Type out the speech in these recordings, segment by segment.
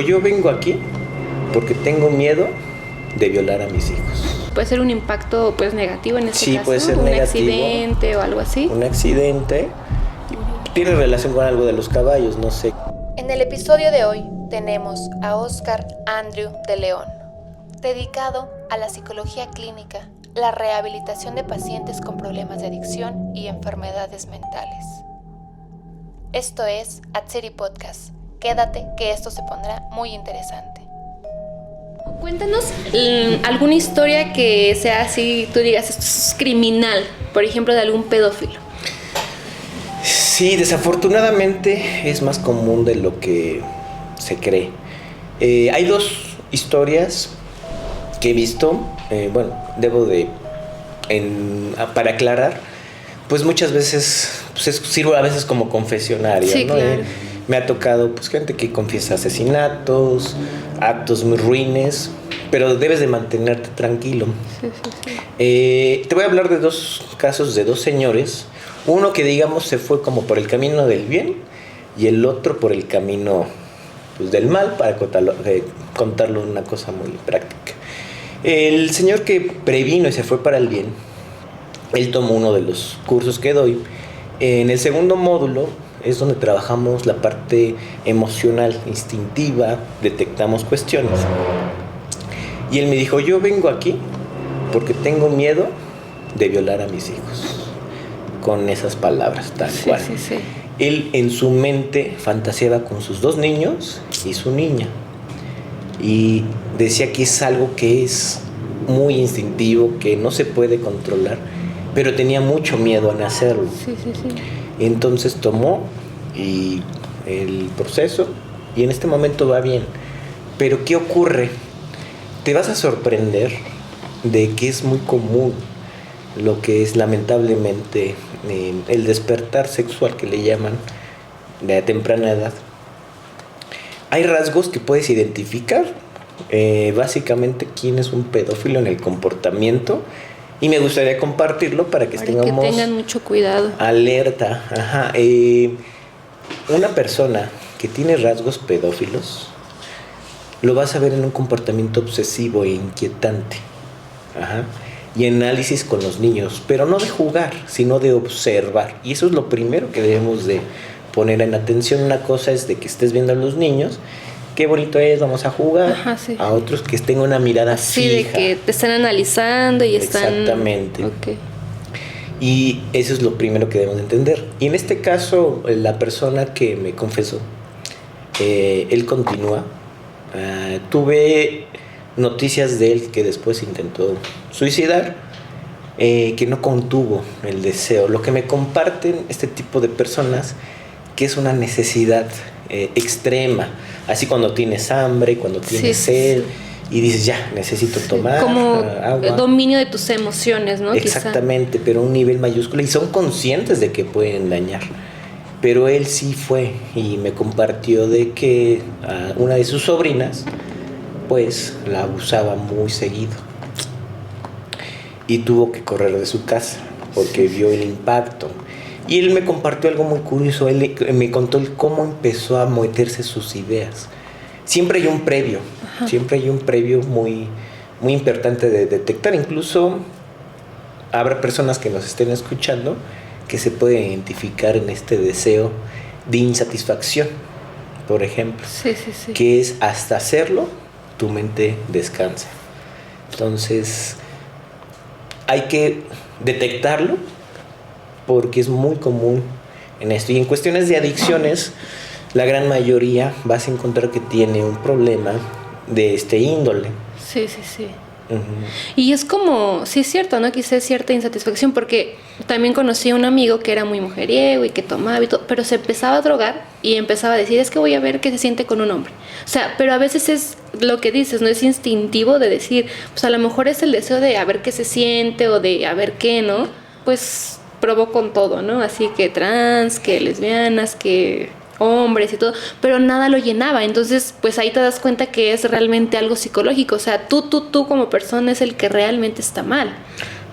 Yo vengo aquí porque tengo miedo de violar a mis hijos. Puede ser un impacto pues negativo en este Sí, caso, puede ser un negativo. accidente o algo así. Un accidente tiene relación con algo de los caballos, no sé. En el episodio de hoy tenemos a Óscar Andrew de León, dedicado a la psicología clínica, la rehabilitación de pacientes con problemas de adicción y enfermedades mentales. Esto es Atsiri Podcast. Quédate que esto se pondrá muy interesante. Cuéntanos alguna historia que sea así, tú digas, esto es criminal, por ejemplo, de algún pedófilo. Sí, desafortunadamente es más común de lo que se cree. Hay dos historias que he visto, para aclarar, pues muchas veces sirve a veces como confesionario, sí, ¿no? Claro. Me ha tocado pues gente que confiesa asesinatos, actos muy ruines, pero debes de mantenerte tranquilo. Sí. Te voy a hablar de dos casos de dos señores, uno que digamos se fue como por el camino del bien y el otro por el camino pues, del mal, para contarlo una cosa muy práctica. El señor que previno y se fue para el bien, él tomó uno de los cursos que doy. En el segundo módulo es donde trabajamos la parte emocional, instintiva, detectamos cuestiones. Y él me dijo, yo vengo aquí porque tengo miedo de violar a mis hijos. Con esas palabras, tal cual. Sí. Él en su mente fantaseaba con sus dos niños y su niña. Y decía que es algo que es muy instintivo, que no se puede controlar, pero tenía mucho miedo en hacerlo. Sí. Entonces tomó el proceso y en este momento va bien. Pero ¿qué ocurre? Te vas a sorprender de que es muy común lo que es lamentablemente el despertar sexual que le llaman de temprana edad. Hay rasgos que puedes identificar, básicamente quién es un pedófilo en el comportamiento, y me gustaría compartirlo para que tengamos que tengan mucho cuidado. Alerta. Una persona que tiene rasgos pedófilos lo vas a ver en un comportamiento obsesivo e inquietante. Y análisis con los niños, pero no de jugar, sino de observar. Y eso es lo primero que debemos de poner en atención. Una cosa es de que estés viendo a los niños, qué bonito es, vamos a jugar. Sí. A otros que tengan una mirada así fija. De que te están analizando y están... Exactamente. Okay. Y eso es lo primero que debemos de entender. Y en este caso, la persona que me confesó, él continúa. Tuve noticias de él que después intentó suicidar, que no contuvo el deseo. Lo que me comparten este tipo de personas, que es una necesidad extrema, así cuando tienes hambre, cuando tienes sed, y dices ya, necesito tomar como agua. Dominio de tus emociones, ¿no? Exactamente, pero a un nivel mayúsculo, y son conscientes de que pueden dañar. Pero él sí fue y me compartió de que una de sus sobrinas pues la abusaba muy seguido y tuvo que correr de su casa porque vio el impacto. Y él me compartió algo muy curioso. Él me contó cómo empezó a meterse sus ideas. Siempre hay un previo. Siempre hay un previo muy, muy importante de detectar. Incluso habrá personas que nos estén escuchando que se pueden identificar en este deseo de insatisfacción, por ejemplo. Sí. Que es hasta hacerlo tu mente descansa. Entonces hay que detectarlo porque es muy común en esto. Y en cuestiones de adicciones, la gran mayoría vas a encontrar que tiene un problema de este índole. Sí. Y es como, sí es cierto, ¿no? Quizás cierta insatisfacción, porque también conocí a un amigo que era muy mujeriego y que tomaba y todo, pero se empezaba a drogar y empezaba a decir, es que voy a ver qué se siente con un hombre. O sea, pero a veces es lo que dices, ¿no? Es instintivo de decir, pues a lo mejor es el deseo de a ver qué se siente o de a ver qué, ¿no? Pues probó con todo, ¿no? Así que trans, que lesbianas, que hombres y todo, pero nada lo llenaba. Entonces, pues ahí te das cuenta que es realmente algo psicológico. O sea, tú como persona es el que realmente está mal,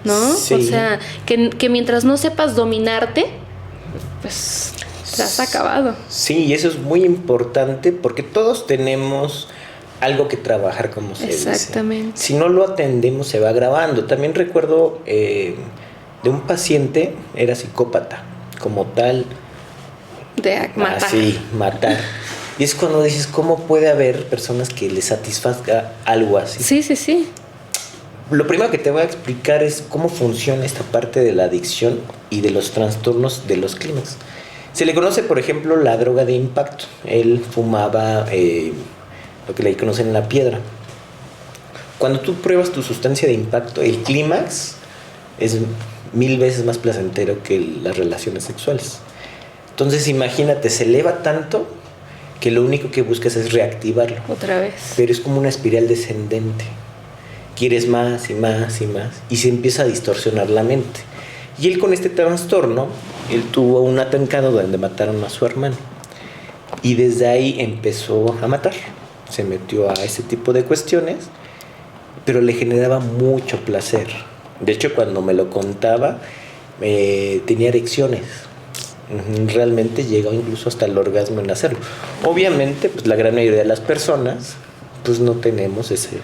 ¿no? Sí. O sea, que mientras no sepas dominarte, pues Te has acabado. Sí, y eso es muy importante porque todos tenemos algo que trabajar, como se dice. Exactamente. Si no lo atendemos, se va agravando. También recuerdo de un paciente, era psicópata, como tal. De matar. Así, matar. Y es cuando dices, ¿cómo puede haber personas que les satisfaga algo así? Sí, sí, sí. Lo primero que te voy a explicar es cómo funciona esta parte de la adicción y de los trastornos de los clímax. Se le conoce, por ejemplo, la droga de impacto. Él fumaba lo que le conocen la piedra. Cuando tú pruebas tu sustancia de impacto, el clímax es 1000 veces más placentero que las relaciones sexuales. Entonces imagínate, se eleva tanto que lo único que buscas es reactivarlo. Otra vez. Pero es como una espiral descendente. Quieres más y más y más. Y se empieza a distorsionar la mente. Y él con este trastorno, él tuvo un atentado donde mataron a su hermano. Y desde ahí empezó a matar. Se metió a ese tipo de cuestiones, pero le generaba mucho placer. De hecho, cuando me lo contaba, tenía erecciones. Realmente llegó incluso hasta el orgasmo en hacerlo. Obviamente, pues la gran mayoría de las personas, pues no tenemos ese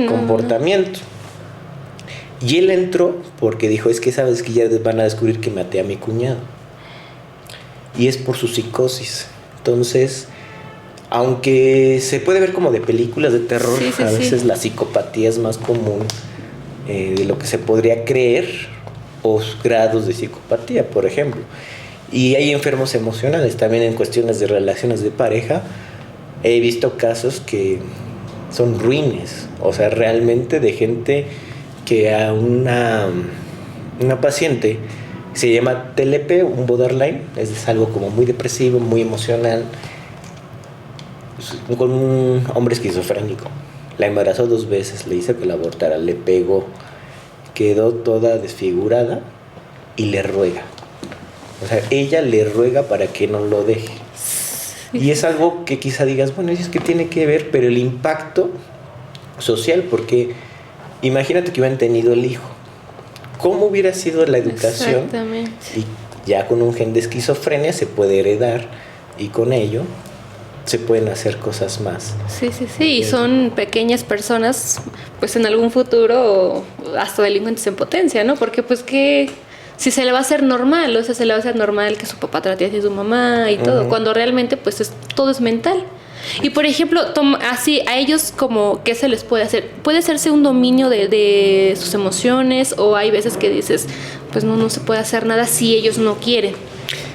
comportamiento. No. Y él entró porque dijo, es que sabes que ya van a descubrir que maté a mi cuñado. Y es por su psicosis. Entonces, aunque se puede ver como de películas de terror, a veces la psicopatía es más común de lo que se podría creer, o grados de psicopatía, por ejemplo. Y hay enfermos emocionales también en cuestiones de relaciones de pareja. He visto casos que son ruines, o sea, realmente de gente que a una paciente se llama TLP, un borderline, es algo como muy depresivo, muy emocional, con un hombre esquizofrénico. La embarazó 2 veces, le hizo que la abortara, le pegó, quedó toda desfigurada y le ruega. O sea, ella le ruega para que no lo deje. Y es algo que quizá digas, bueno, es que tiene que ver, pero el impacto social, porque imagínate que hubieran tenido el hijo. ¿Cómo hubiera sido la educación? Exactamente. Y ya con un gen de esquizofrenia se puede heredar y con ello se pueden hacer cosas más. Sí, sí, sí. Y son pequeñas personas, pues en algún futuro hasta delincuentes en potencia, ¿no? Porque pues que si se le va a hacer normal, o sea, se le va a hacer normal que su papá trate así a su mamá y todo, cuando realmente pues todo es mental. Y por ejemplo, así a ellos como, ¿qué se les puede hacer? Puede hacerse un dominio de sus emociones, o hay veces que dices, pues no se puede hacer nada si ellos no quieren.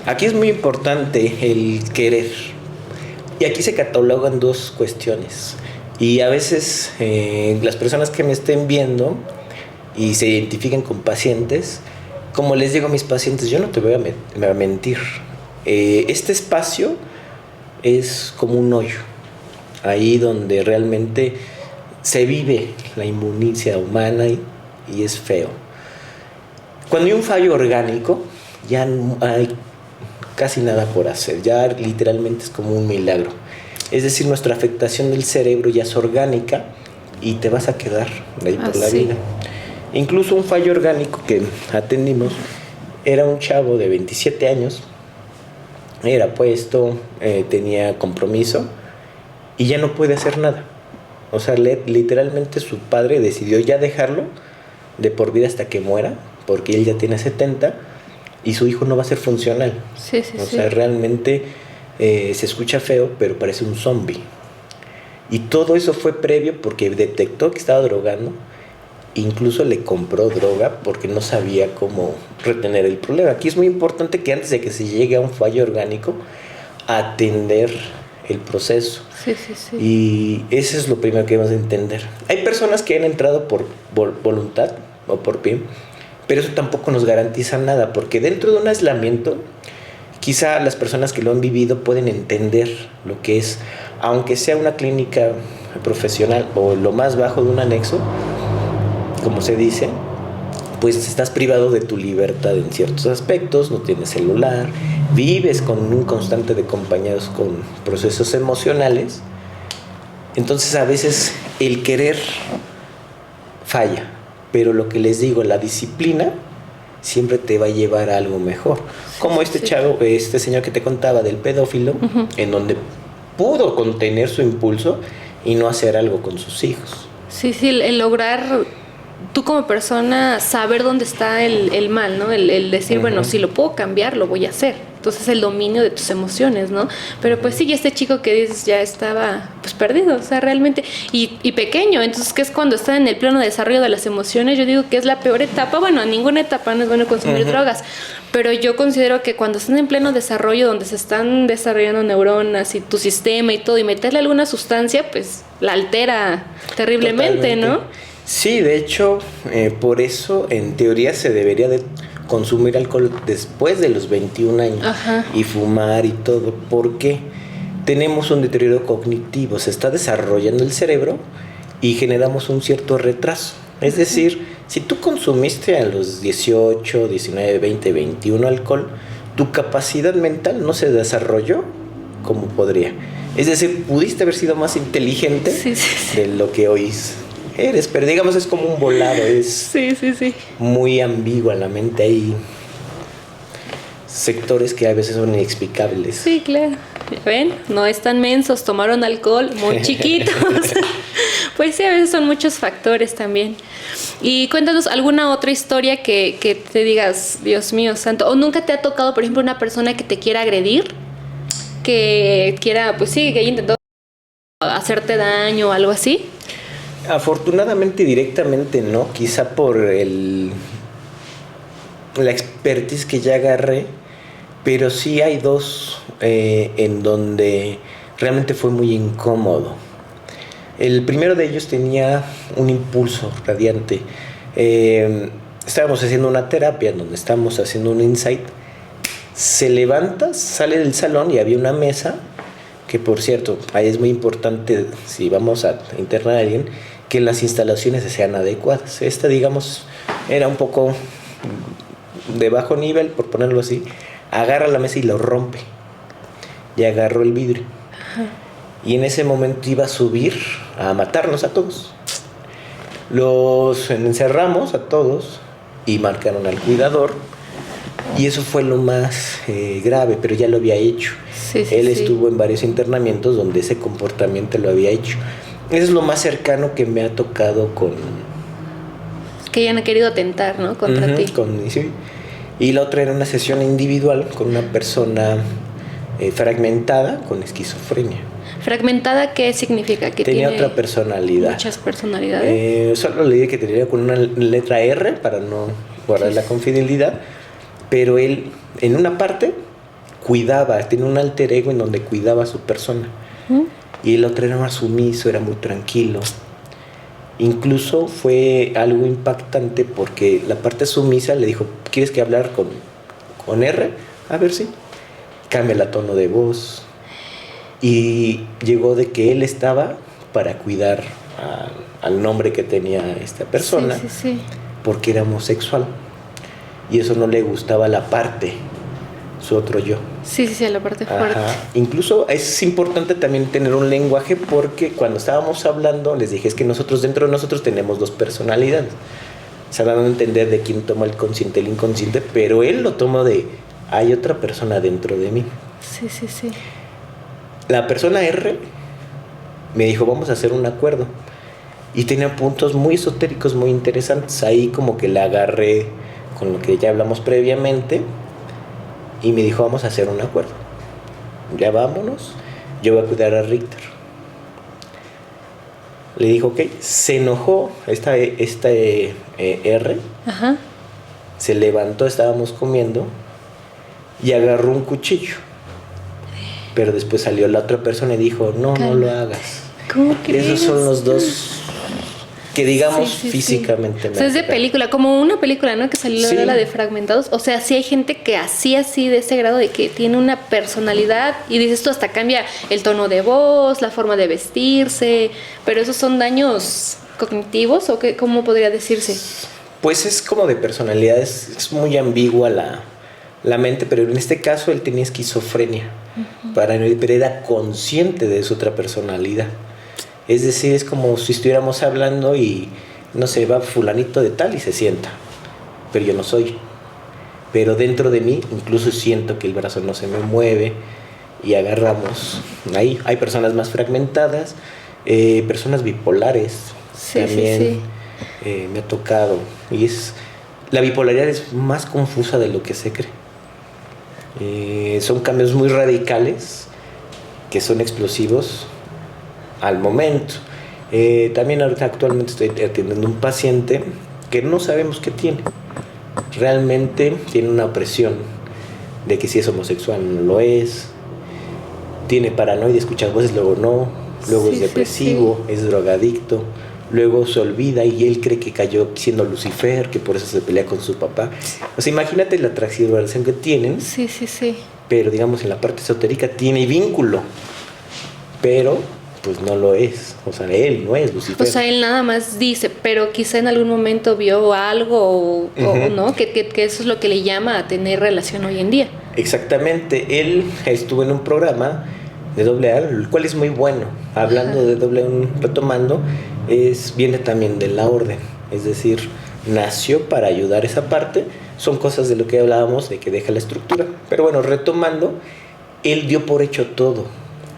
Aquí es muy importante el querer. Y aquí se catalogan 2 cuestiones. Y a veces las personas que me estén viendo y se identifiquen con pacientes, como les digo a mis pacientes, yo no te voy a mentir. Este espacio es como un hoyo, ahí donde realmente se vive la inmundicia humana y es feo. Cuando hay un fallo orgánico, ya no hay casi nada por hacer, ya literalmente es como un milagro. Es decir, nuestra afectación del cerebro ya es orgánica y te vas a quedar de ahí por la vida. Incluso un fallo orgánico que atendimos era un chavo de 27 años, era puesto, tenía compromiso y ya no puede hacer nada. O sea, literalmente su padre decidió ya dejarlo de por vida hasta que muera, porque él ya tiene 70 y su hijo no va a ser funcional. O sea, realmente se escucha feo, pero parece un zombie. Y todo eso fue previo porque detectó que estaba drogando. Incluso le compró droga porque no sabía cómo retener el problema. Aquí es muy importante que antes de que se llegue a un fallo orgánico, atender el proceso. Y eso es lo primero que debemos de entender. Hay personas que han entrado por voluntad o por pie, pero eso tampoco nos garantiza nada, porque dentro de un aislamiento, quizá las personas que lo han vivido pueden entender lo que es, aunque sea una clínica profesional o lo más bajo de un anexo, como se dice, pues estás privado de tu libertad en ciertos aspectos, no tienes celular, vives con un constante de compañeros con procesos emocionales. Entonces a veces el querer falla, pero lo que les digo, la disciplina siempre te va a llevar a algo mejor. Como este chavo, este señor que te contaba del pedófilo, en donde pudo contener su impulso y no hacer algo con sus hijos. Sí, el lograr tú como persona saber dónde está el mal, ¿no? El decir, bueno, si lo puedo cambiar, lo voy a hacer. Entonces el dominio de tus emociones, ¿no? Pero pues sí, este chico que dices ya estaba pues perdido, o sea, realmente, y pequeño, entonces que es cuando está en el pleno desarrollo de las emociones, yo digo que es la peor etapa, bueno, ninguna etapa no es bueno consumir drogas, pero yo considero que cuando están en pleno desarrollo, donde se están desarrollando neuronas y tu sistema y todo, y meterle alguna sustancia, pues la altera terriblemente. Totalmente. ¿No? Sí, de hecho, por eso en teoría se debería de consumir alcohol después de los 21 años. Ajá. Y fumar y todo, porque tenemos un deterioro cognitivo, se está desarrollando el cerebro y generamos un cierto retraso. Es decir, si tú consumiste a los 18, 19, 20, 21 alcohol, tu capacidad mental no se desarrolló como podría. Es decir, pudiste haber sido más inteligente de lo que hoy eres, pero digamos es como un volado, es muy ambigua la mente, hay sectores que a veces son inexplicables. Sí, claro. ¿Ven? No están mensos, tomaron alcohol muy chiquitos. Pues sí, a veces son muchos factores también. Y cuéntanos alguna otra historia que te digas, Dios mío santo, o nunca te ha tocado, por ejemplo, una persona que te quiera agredir, que quiera, pues sí, que haya intentado hacerte daño o algo así. Afortunadamente directamente no, quizá por la expertise que ya agarré, pero sí hay dos en donde realmente fue muy incómodo. El primero de ellos tenía un impulso radiante. Estábamos haciendo una terapia en donde estábamos haciendo un insight. Se levanta, sale del salón y había una mesa, que por cierto, ahí es muy importante si vamos a internar a alguien, que las instalaciones sean adecuadas. Esta, digamos, era un poco de bajo nivel, por ponerlo así. Agarra la mesa y lo rompe. Y agarró el vidrio. Ajá. Y en ese momento iba a subir a matarnos a todos. Los encerramos a todos y marcaron al cuidador. Y eso fue lo más grave, pero ya lo había hecho. Él estuvo en varios internamientos donde ese comportamiento lo había hecho. Eso es lo más cercano que me ha tocado con... Que hayan querido atentar, ¿no? Contra ti. Sí. Y la otra era una sesión individual con una persona fragmentada con esquizofrenia. ¿Fragmentada qué significa? Que tenía otra personalidad. Muchas personalidades. Solo le dije que tenía con una letra R para no guardar la confidencialidad. Pero él, en una parte, cuidaba, tenía un alter ego en donde cuidaba a su persona. Y el otro era más sumiso, era muy tranquilo. Incluso fue algo impactante porque la parte sumisa le dijo, ¿quieres que hablar con R? A ver, sí. Cambia el tono de voz. Y llegó de que él estaba para cuidar al nombre que tenía esta persona, porque era homosexual. Y eso no le gustaba la parte, su otro yo. Sí, a la parte fuerte. Incluso es importante también tener un lenguaje porque cuando estábamos hablando les dije, es que dentro de nosotros tenemos dos personalidades. Se van a entender de quién toma el consciente y el inconsciente, pero él lo toma de, hay otra persona dentro de mí. Sí. La persona R me dijo, vamos a hacer un acuerdo. Y tenía puntos muy esotéricos, muy interesantes. Ahí como que la agarré con lo que ya hablamos previamente y me dijo, vamos a hacer un acuerdo, ya vámonos, yo voy a cuidar a Richter. Le dijo, ok, se enojó esta R. Ajá. Se levantó, estábamos comiendo y agarró un cuchillo, pero después salió la otra persona y dijo, no lo hagas. ¿Cómo crees? Esos son los dos que digamos físicamente. O sea, es de película, como una película, ¿no? Que salió la de Fragmentados. O sea, sí hay gente que así de ese grado de que tiene una personalidad y dices tú hasta cambia el tono de voz, la forma de vestirse, pero esos son daños cognitivos o qué, ¿cómo podría decirse? Pues es como de personalidad, es muy ambigua la mente, pero en este caso él tenía esquizofrenia, pero era consciente de su otra personalidad. Es decir, es como si estuviéramos hablando y, no sé, va fulanito de tal y se sienta, pero yo no soy. pero dentro de mí incluso siento que el brazo no se me mueve y agarramos. Ahí hay personas más fragmentadas, personas bipolares también. Me ha tocado, y la bipolaridad es más confusa de lo que se cree. Son cambios muy radicales que son explosivos al momento. También ahorita actualmente estoy atendiendo un paciente que no sabemos qué tiene. Realmente tiene una opresión de que si es homosexual no lo es, tiene paranoia, escucha voces, luego no, luego es depresivo, es drogadicto, luego se olvida y él cree que cayó siendo Lucifer, que por eso se pelea con su papá. O sea, imagínate la transfiguración que tienen. Sí. Pero digamos en la parte esotérica tiene vínculo, pero pues no lo es. O sea, él no es Lucifer. O sea, él nada más dice, pero quizá en algún momento vio algo o no, que eso es lo que le llama a tener relación hoy en día. Exactamente. Él estuvo en un programa de AA, el cual es muy bueno. Hablando de AA, retomando, viene también de la orden. Es decir, nació para ayudar esa parte. Son cosas de lo que hablábamos, de que deja la estructura. Pero bueno, retomando, él dio por hecho todo.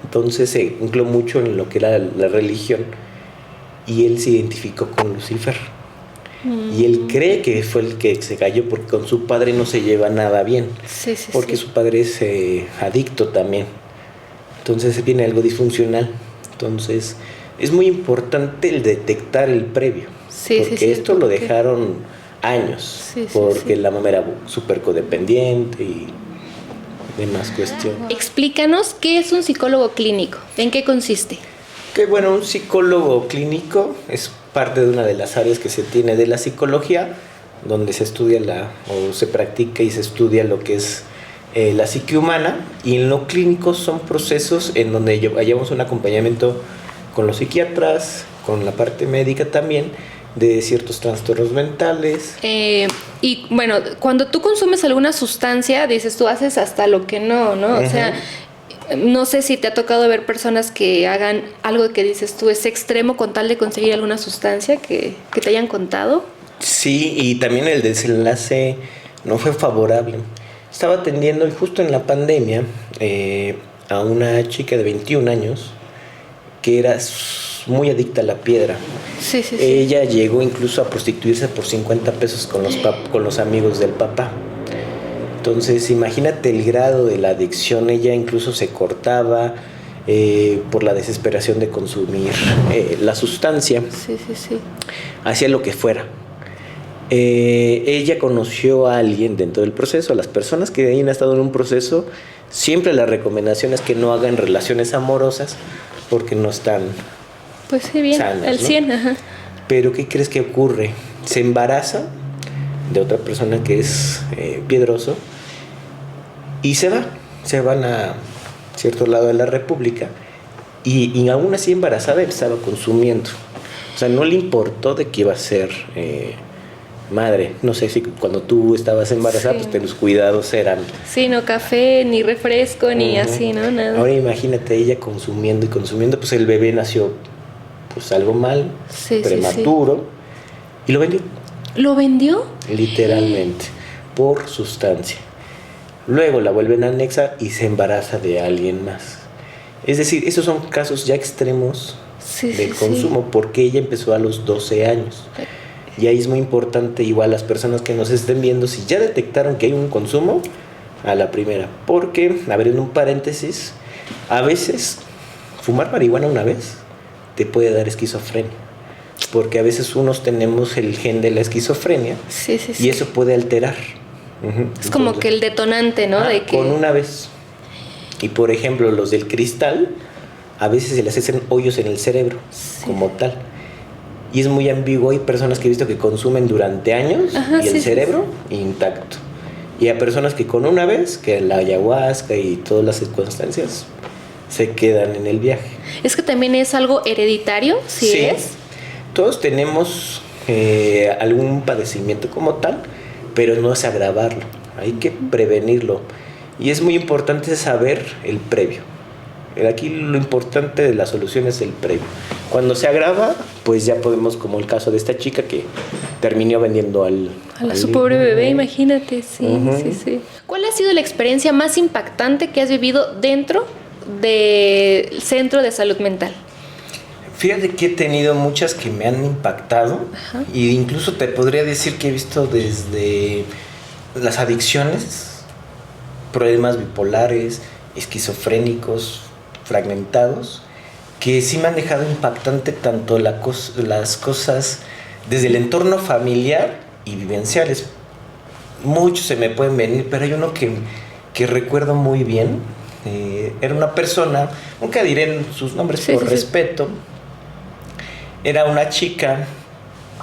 Entonces se incluyó mucho en lo que era la religión y él se identificó con Lucifer. Y él cree que fue el que se cayó porque con su padre no se lleva nada bien. Porque su padre es adicto también. Entonces viene algo disfuncional. Entonces es muy importante el detectar el previo. Porque esto lo dejaron años. Porque la mamá era súper codependiente y demás cuestiones. Explícanos qué es un psicólogo clínico, ¿en qué consiste? Que bueno, un psicólogo clínico es parte de una de las áreas que se tiene de la psicología, donde se estudia o se practica y se estudia lo que es la psique humana, y en lo clínico son procesos en donde llevamos un acompañamiento con los psiquiatras, con la parte médica también, de ciertos trastornos mentales. Y bueno, cuando tú consumes alguna sustancia, dices, tú haces hasta lo que no. O sea, no sé si te ha tocado ver personas que hagan algo que dices tú es extremo con tal de conseguir alguna sustancia que te hayan contado. Sí, y también el desenlace no fue favorable. Estaba atendiendo justo en la pandemia a una chica de 21 años que era muy adicta a la piedra. Ella llegó incluso a prostituirse por 50 pesos con los amigos del papá. Entonces imagínate el grado de la adicción. Ella incluso se cortaba por la desesperación de consumir la sustancia. Hacía lo que fuera. Ella conoció a alguien dentro del proceso. A las personas que hayan estado en un proceso, siempre la recomendación es que no hagan relaciones amorosas porque no están pues sí, bien, sanas, al 100, ¿no? Ajá. Pero ¿qué crees que ocurre? Se embaraza de otra persona que es piedroso y se van a cierto lado de la República y aún así embarazada estaba consumiendo. O sea, no le importó de que iba a ser madre. No sé si cuando tú estabas embarazada, pues los cuidados eran... Sí, no café, ni refresco, ni así, ¿no? Nada. Ahora imagínate ella consumiendo y consumiendo, pues el bebé nació pues algo mal, prematuro, y lo vendió. ¿Lo vendió? Literalmente, por sustancia. Luego la vuelven a anexar y se embaraza de alguien más. Es decir, esos son casos ya extremos del consumo, porque ella empezó a los 12 años. Y ahí es muy importante, igual las personas que nos estén viendo, si ya detectaron que hay un consumo, a la primera. Porque, abriendo un paréntesis, a veces fumar marihuana una vez te puede dar esquizofrenia. Porque a veces unos tenemos el gen de la esquizofrenia y eso puede alterar. Es como que el detonante, ¿no? De que... Con una vez. Y por ejemplo, los del cristal, a veces se les hacen hoyos en el cerebro, como tal. Y es muy ambiguo. Hay personas que he visto que consumen durante años y el cerebro intacto. Y hay personas que con una vez, que la ayahuasca y todas las circunstancias, se quedan en el viaje. Es que también es algo hereditario, ¿sí es? Todos tenemos algún padecimiento como tal, pero no es agravarlo. Hay que prevenirlo. Y es muy importante saber el previo. Aquí lo importante de la solución es el previo. Cuando se agrava, pues ya podemos, como el caso de esta chica que terminó vendiendo al su pobre bebé, imagínate, sí. ¿Cuál ha sido la experiencia más impactante que has vivido dentro del centro de salud mental? Fíjate que he tenido muchas que me han impactado. Ajá. Y incluso te podría decir que he visto desde las adicciones, problemas bipolares, esquizofrénicos, fragmentados, que sí me han dejado impactante tanto las cosas desde el entorno familiar y vivenciales. Muchos se me pueden venir, pero hay uno que recuerdo muy bien. Era una persona, nunca diré sus nombres por respeto. Era una chica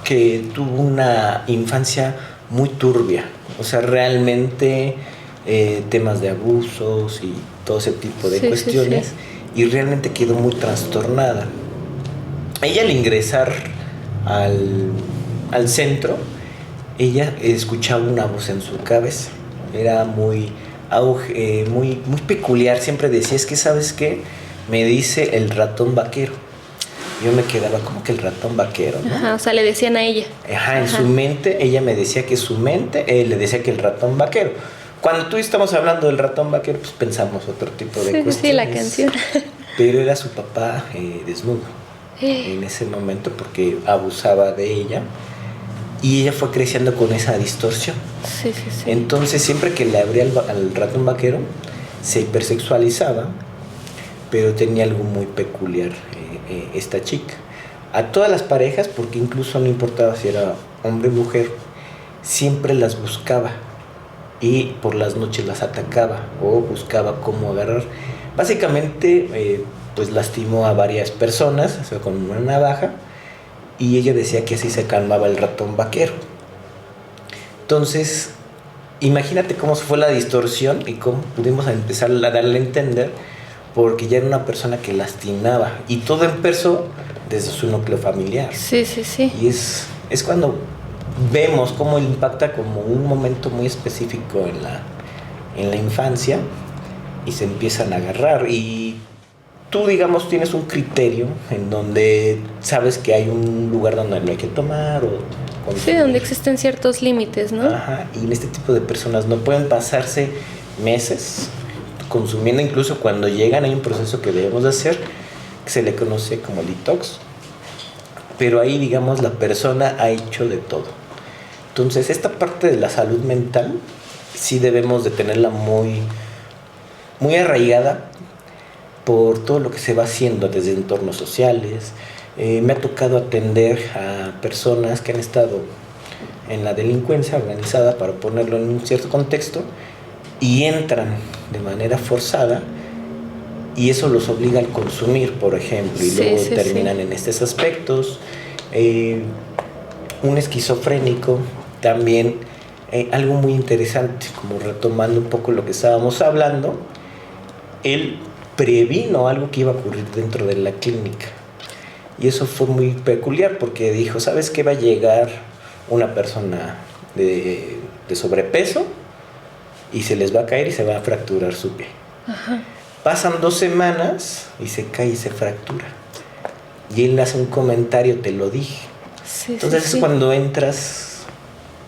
que tuvo una infancia muy turbia, o sea, realmente temas de abusos y todo ese tipo de cuestiones, y realmente quedó muy trastornada. Ella, al ingresar al centro, ella escuchaba una voz en su cabeza, era muy peculiar, siempre decía, es que ¿sabes qué? Me dice el ratón vaquero. Yo me quedaba como que el ratón vaquero, ¿no? Ajá, o sea, le decían a ella. Ajá, en su mente, ella me decía que su mente, le decía que el ratón vaquero. Cuando tú estamos hablando del ratón vaquero, pues pensamos otro tipo de cuestiones. Sí, la canción. Pero era su papá desnudo en ese momento porque abusaba de ella. Y ella fue creciendo con esa distorsión. Sí. Entonces, siempre que le abría al ratón vaquero, se hipersexualizaba, pero tenía algo muy peculiar esta chica. A todas las parejas, porque incluso no importaba si era hombre o mujer, siempre las buscaba y por las noches las atacaba o buscaba cómo agarrar. Básicamente, pues lastimó a varias personas, o sea, con una navaja, y ella decía que así se calmaba el ratón vaquero. Entonces, imagínate cómo fue la distorsión y cómo pudimos empezar a darle a entender, porque ya era una persona que lastimaba, y todo empezó desde su núcleo familiar. Sí. Y es cuando vemos cómo impacta como un momento muy específico en la infancia, y se empiezan a agarrar. Y tú, digamos, tienes un criterio en donde sabes que hay un lugar donde no hay que tomar o consumir. Sí, donde existen ciertos límites, ¿no? Ajá, y en este tipo de personas no pueden pasarse meses consumiendo. Incluso cuando llegan hay un proceso que debemos de hacer que se le conoce como detox, pero ahí, digamos, la persona ha hecho de todo. Entonces, esta parte de la salud mental sí debemos de tenerla muy, muy arraigada por todo lo que se va haciendo desde entornos sociales. Me ha tocado atender a personas que han estado en la delincuencia organizada, para ponerlo en un cierto contexto, y entran de manera forzada, y eso los obliga al consumir, por ejemplo, y luego terminan en estos aspectos. Un esquizofrénico también, algo muy interesante, como retomando un poco lo que estábamos hablando, él previno algo que iba a ocurrir dentro de la clínica, y eso fue muy peculiar porque dijo, ¿sabes qué? Va a llegar una persona de sobrepeso y se les va a caer y se va a fracturar su pie. Ajá. Pasan 2 semanas y se cae y se fractura, y él hace un comentario, te lo dije. Entonces es cuando entras,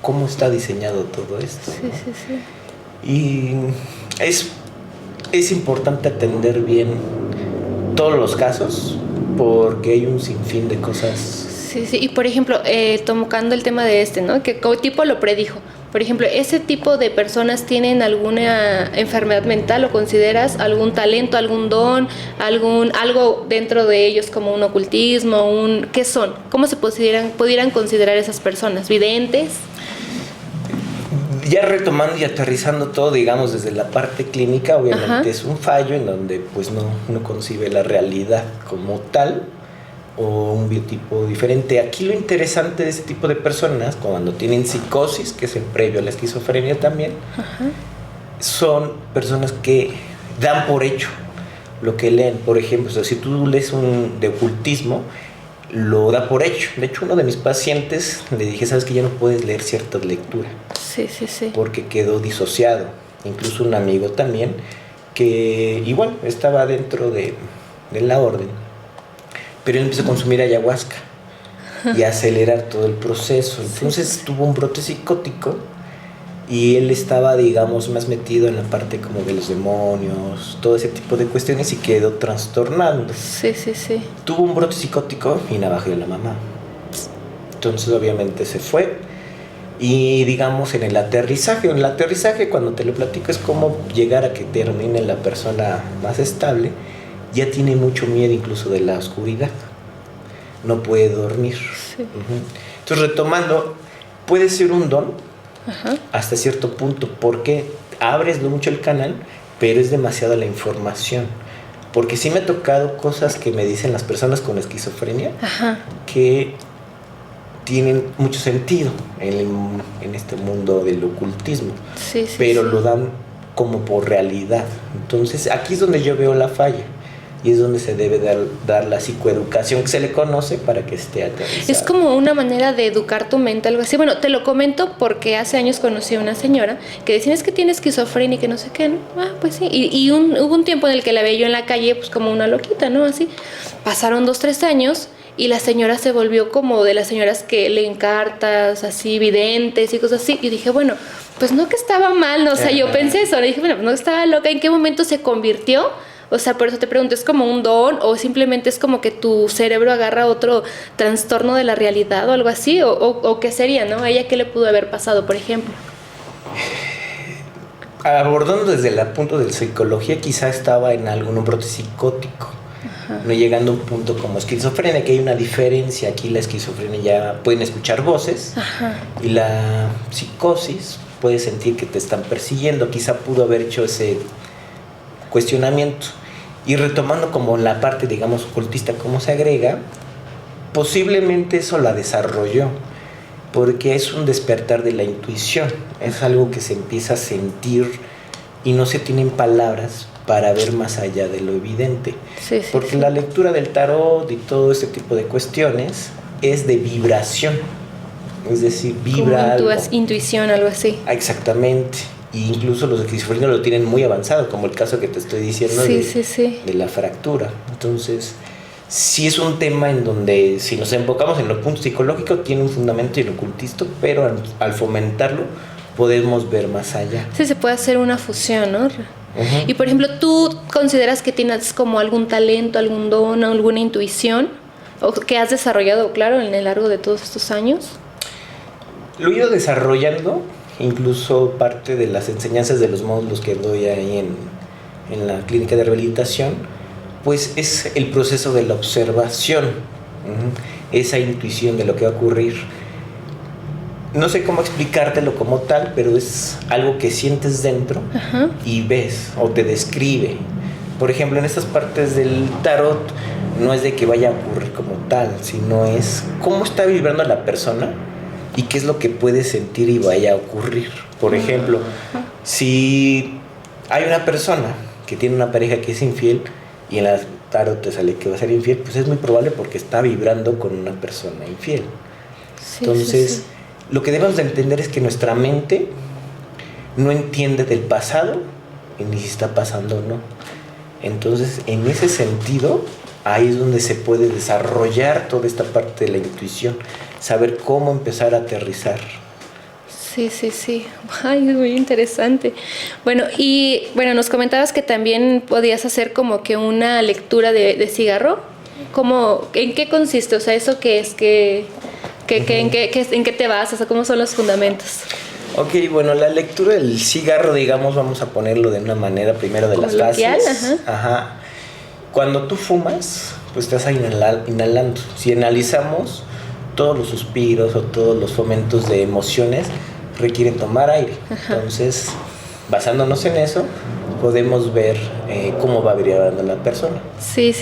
cómo está diseñado todo esto, ¿no? Y es importante atender bien todos los casos, porque hay un sinfín de cosas. Sí, y por ejemplo, tocando el tema de ¿no? Que como tipo lo predijo. Por ejemplo, ¿ese tipo de personas tienen alguna enfermedad mental, o consideras algún talento, algún don, algo dentro de ellos como un ocultismo, ¿qué son? ¿Cómo se pudieran considerar esas personas? ¿Videntes? Ya retomando y aterrizando todo, digamos, desde la parte clínica, obviamente. Ajá. Es un fallo en donde pues no concibe la realidad como tal, o un biotipo diferente. Aquí lo interesante de este tipo de personas, cuando tienen psicosis, que es el previo a la esquizofrenia también, ajá, son personas que dan por hecho lo que leen. Por ejemplo, o sea, si tú lees de ocultismo, lo da por hecho. De hecho, uno de mis pacientes le dije, ¿sabes que ya no puedes leer ciertas lecturas? Sí. Porque quedó disociado. Incluso un amigo también, que igual estaba dentro de la orden, pero él empezó a consumir ayahuasca. y acelerar todo el proceso. Entonces tuvo un brote psicótico y él estaba, digamos, más metido en la parte como de los demonios, todo ese tipo de cuestiones, y quedó trastornando. Sí. Tuvo un brote psicótico y navajeó a la mamá. Entonces obviamente se fue. Y digamos en el aterrizaje cuando te lo platico es como llegar a que termine la persona más estable, ya tiene mucho miedo incluso de la oscuridad, no puede dormir. Sí. Entonces, retomando, puede ser un don. Ajá. Hasta cierto punto, porque abres mucho el canal, pero es demasiada la información. Porque sí me ha tocado cosas que me dicen las personas con esquizofrenia, Ajá. que tienen mucho sentido en este mundo del ocultismo, Sí, pero sí. lo dan como por realidad. Entonces aquí es donde yo veo la falla, y es donde se debe dar la psicoeducación que se le conoce para que esté aterrizado. Es como una manera de educar tu mente, algo así. Bueno, te lo comento porque hace años conocí a una señora que decía, es que tiene esquizofrenia y que no sé qué, ¿no? Ah, pues sí. Hubo un tiempo en el que la veía yo en la calle, pues como una loquita, ¿no? Así. Pasaron 2-3 años y la señora se volvió como de las señoras que leen cartas, así, videntes y cosas así. Y dije, bueno, pues no que estaba mal, ¿no? O sea, yo pensé eso. Le dije, bueno, pues no que estaba loca. ¿En qué momento se convirtió? O sea, por eso te pregunto, ¿es como un don o simplemente es como que tu cerebro agarra otro trastorno de la realidad o algo así? ¿O qué sería, no? ¿A ella qué le pudo haber pasado, por ejemplo? Abordando desde el punto de la psicología, quizá estaba en algún brote psicótico. Ajá. No llegando a un punto como esquizofrenia, que hay una diferencia. Aquí la esquizofrenia ya pueden escuchar voces. Ajá. Y la psicosis puede sentir que te están persiguiendo. Quizá pudo haber hecho ese cuestionamiento. Y retomando como la parte, digamos, ocultista, cómo se agrega, posiblemente eso la desarrolló, porque es un despertar de la intuición, es algo que se empieza a sentir y no se tienen palabras para ver más allá de lo evidente. Sí, porque la lectura del tarot y todo este tipo de cuestiones es de vibración, es decir, vibra como algo. Intuición, algo así. Exactamente. Y incluso los esquizofrénicos lo tienen muy avanzado, como el caso que te estoy diciendo de la fractura. Entonces, sí es un tema en donde, si nos enfocamos en lo punto psicológico, tiene un fundamento en el ocultismo, pero al fomentarlo podemos ver más allá. Sí, se puede hacer una fusión, ¿no? Uh-huh. Y por ejemplo, ¿tú consideras que tienes como algún talento, algún don, alguna intuición, o que has desarrollado, claro, en el largo de todos estos años? Lo he ido desarrollando. Incluso parte de las enseñanzas de los módulos que doy ahí en la clínica de rehabilitación, pues es el proceso de la observación, esa intuición de lo que va a ocurrir. No sé cómo explicártelo como tal, pero es algo que sientes dentro. Ajá. Y ves o te describe. Por ejemplo, en estas partes del tarot no es de que vaya a ocurrir como tal, sino es cómo está vibrando la persona y qué es lo que puede sentir y vaya a ocurrir. Por ejemplo, si hay una persona que tiene una pareja que es infiel y en la tarot te sale que va a ser infiel, pues es muy probable porque está vibrando con una persona infiel. Sí, entonces, lo que debemos de entender es que nuestra mente no entiende del pasado ni si está pasando o no. Entonces, en ese sentido, ahí es donde se puede desarrollar toda esta parte de la intuición, saber cómo empezar a aterrizar. Sí. Ay, es muy interesante. Bueno, y nos comentabas que también podías hacer como que una lectura de cigarro. ¿En qué consiste? O sea, ¿eso qué es? ¿En qué te basas? O sea, ¿cómo son los fundamentos? Ok, bueno, la lectura del cigarro, digamos, vamos a ponerlo de una manera primero de las fases. Ajá. Cuando tú fumas, pues estás inhalando. Si analizamos, todos los suspiros o todos los fomentos de emociones requieren tomar aire. Ajá. Entonces, basándonos en eso, podemos ver cómo va vibrando la persona. Sí.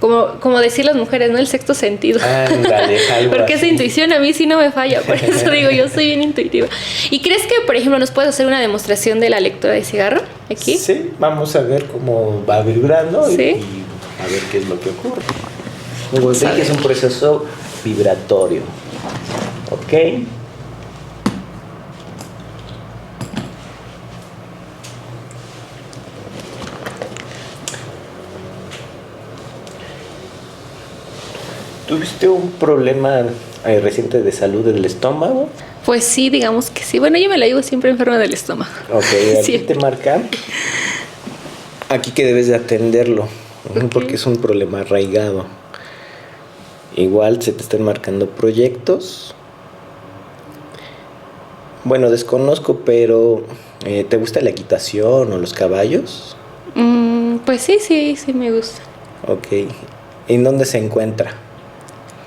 Como decir las mujeres, ¿no? El sexto sentido. Ándale, algo porque así. Esa intuición a mí sí no me falla, por eso digo, yo soy bien intuitiva. ¿Y crees que, por ejemplo, nos puedes hacer una demostración de la lectura de cigarro aquí? Sí, vamos a ver cómo va vibrando. ¿Sí? y a ver qué es lo que ocurre. Luego sé que es un proceso vibratorio. ¿Ok? ¿Tuviste un problema reciente de salud del estómago? Pues sí, digamos que sí. Bueno, yo me la llevo siempre enferma del estómago. Ok, aquí te marca aquí que debes de atenderlo, porque es un problema arraigado. Igual se te están marcando proyectos. Bueno, desconozco, pero ¿te gusta la equitación o los caballos? Pues sí me gusta. Ok. ¿En dónde se encuentra?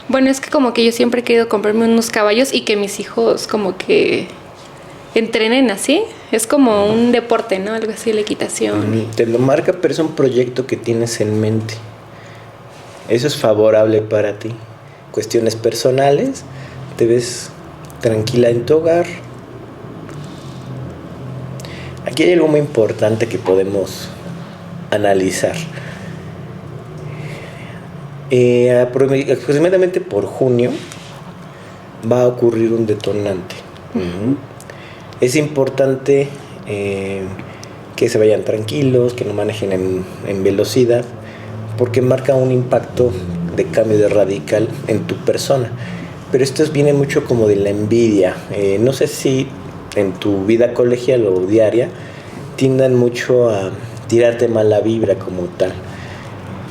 Bueno, es que como que yo siempre he querido comprarme unos caballos y que mis hijos como que entrenen así. Es como un deporte, ¿no? Algo así, la equitación. Te lo marca, pero es un proyecto que tienes en mente. Eso es favorable para ti. Cuestiones personales, te ves tranquila en tu hogar. Aquí hay algo muy importante que podemos analizar. Aproximadamente por junio va a ocurrir un detonante. Es importante que se vayan tranquilos, que no manejen en velocidad, porque marca un impacto de cambio de radical en tu persona. Pero esto viene mucho como de la envidia. No sé si en tu vida colegial o diaria tiendan mucho a tirarte mala vibra como tal.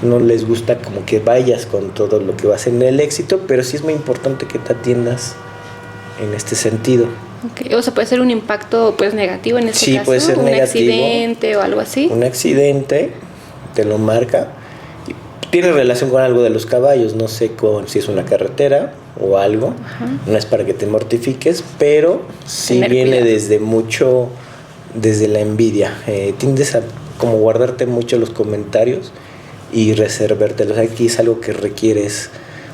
No les gusta como que vayas con todo lo que vas en el éxito, pero sí es muy importante que te atiendas en este sentido. Okay. O sea, puede ser un impacto pues negativo en este caso. Sí, puede ser un negativo. Accidente o algo así. Un accidente te lo marca. Tiene relación con algo de los caballos, no sé si es una carretera o algo. Ajá. No es para que te mortifiques, pero sí viene cuidado. Desde la envidia. Tiendes a como guardarte mucho los comentarios y reservártelos. Aquí es algo que requieres,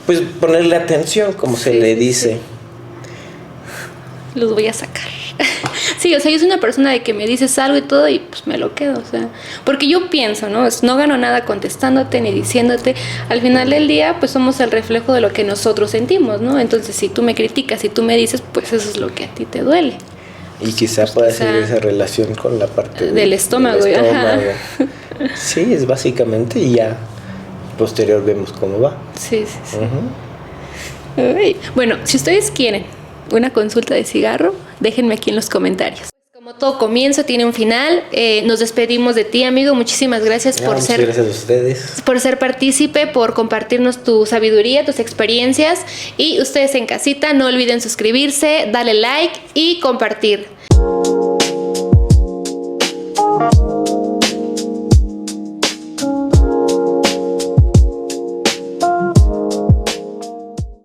pues, ponerle atención, como se le dice. Sí. Los voy a sacar. Sí, o sea, yo soy una persona de que me dices algo y todo y pues me lo quedo, o sea, porque yo pienso, ¿no? No gano nada contestándote ni diciéndote. Al final del día, pues somos el reflejo de lo que nosotros sentimos, ¿no? Entonces, si tú me criticas, si tú me dices, pues eso es lo que a ti te duele. Y quizá pues pueda ser esa relación con la parte del estómago. Ajá. Sí, es básicamente, y ya posterior vemos cómo va. Sí. Uh-huh. Bueno, si ustedes quieren una consulta de cigarro, déjenme aquí en los comentarios. Como todo comienzo tiene un final, nos despedimos de ti, amigo. Muchísimas gracias gracias a ustedes por ser partícipe, por compartirnos tu sabiduría, tus experiencias. Y ustedes en casita, no olviden suscribirse, darle like y compartir.